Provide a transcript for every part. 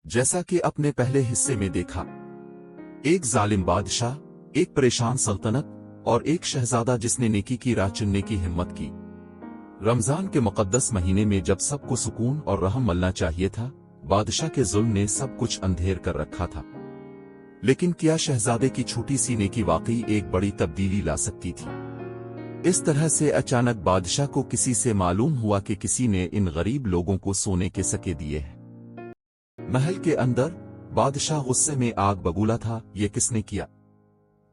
जैसा कि अपने पहले हिस्से में देखा, एक जालिम बादशाह, एक परेशान सल्तनत और एक शहजादा जिसने नेकी की राह चुनने की हिम्मत की। रमजान के मुकद्दस महीने में जब सबको सुकून और रहम मिलना चाहिए था, बादशाह के जुल्म ने सब कुछ अंधेर कर रखा था। लेकिन क्या शहजादे की छोटी सी नेकी वाकई एक बड़ी तब्दीली ला सकती थी? इस तरह से अचानक बादशाह को किसी से मालूम हुआ कि किसी ने इन गरीब लोगों को सोने के सके दिए हैं। महल के अंदर बादशाह गुस्से में आग बबूला था। ये किसने किया?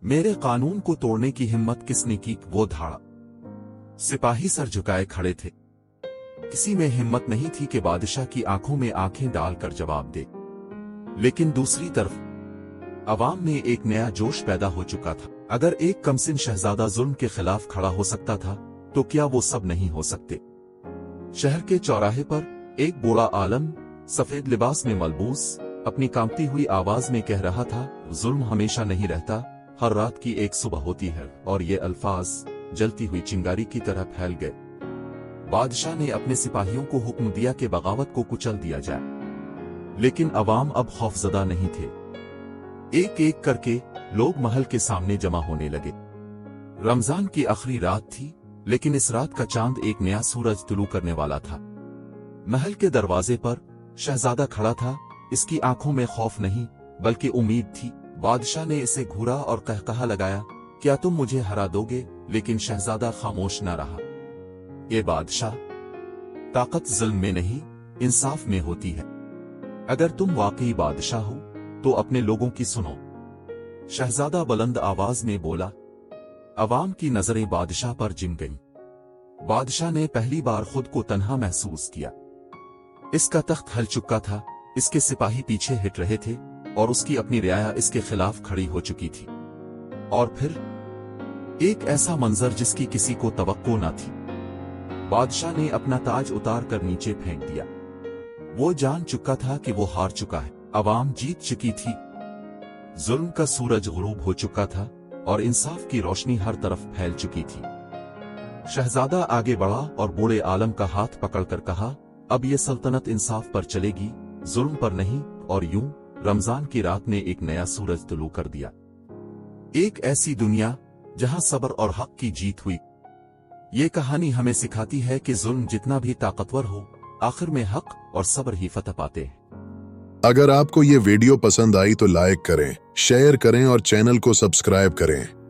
मेरे कानून को तोड़ने की हिम्मत किसने की? वो धाड़ा। सिपाही सर झुकाए खड़े थे। किसी में हिम्मत नहीं थी कि बादशाह की आंखों में आंखें डालकर जवाब दे। लेकिन दूसरी तरफ अवाम में एक नया जोश पैदा हो चुका था। अगर एक कमसिन शहजादा जुल्म के खिलाफ खड़ा हो सकता था, तो क्या वो सब नहीं हो सकते? शहर के चौराहे पर एक बूढ़ा आलम सफेद लिबास में मलबूस अपनी कांपती हुई आवाज में कह रहा था, जुल्म हमेशा नहीं रहता, हर रात की एक सुबह होती है। और ये अल्फाज जलती हुई चिंगारी की तरह फैल गए। बादशाह ने अपने सिपाहियों को हुक्म दिया कि बगावत को कुचल दिया जाए। लेकिन अवाम अब खौफजदा नहीं थे। एक एक करके लोग महल के सामने जमा होने लगे। रमजान की आखिरी रात थी, लेकिन इस रात का चांद एक नया सूरज तुलू करने वाला था। महल के दरवाजे पर शहजादा खड़ा था। इसकी आंखों में खौफ नहीं, बल्कि उम्मीद थी। बादशाह ने इसे घूरा और कहकहा लगाया, क्या तुम मुझे हरा दोगे? लेकिन शहजादा खामोश न रहा। ये बादशाह, ताकत जुल्म में नहीं, इंसाफ में होती है। अगर तुम वाकई बादशाह हो, तो अपने लोगों की सुनो। शहजादा बुलंद आवाज में बोला। अवाम की नजरें बादशाह पर जिम गईं। बादशाह ने पहली बार खुद को तन्हा महसूस किया। इसका तख्त हल चुका था, इसके सिपाही पीछे हिट रहे थे और उसकी अपनी रियाया इसके खिलाफ खड़ी हो चुकी थी। और फिर एक ऐसा मंजर जिसकी किसी को तवक्को न थी। बादशाह ने अपना ताज उतार कर नीचे फेंक दिया। वो जान चुका था कि वो हार चुका है। अवाम जीत चुकी थी। जुल्म का सूरज गुरूब हो चुका था और इंसाफ की रोशनी हर तरफ फैल चुकी थी। शहजादा आगे बढ़ा और बूढ़े आलम का हाथ पकड़कर कहा, अब ये सल्तनत इंसाफ पर चलेगी, जुल्म पर नहीं। और यूं रमजान की रात ने एक नया सूरज तुलू कर दिया। एक ऐसी दुनिया जहां सब्र और हक की जीत हुई। ये कहानी हमें सिखाती है कि जुल्म जितना भी ताकतवर हो, आखिर में हक और सब्र ही फतह पाते हैं। अगर आपको ये वीडियो पसंद आई तो लाइक करें, शेयर करें और चैनल को सब्सक्राइब करें।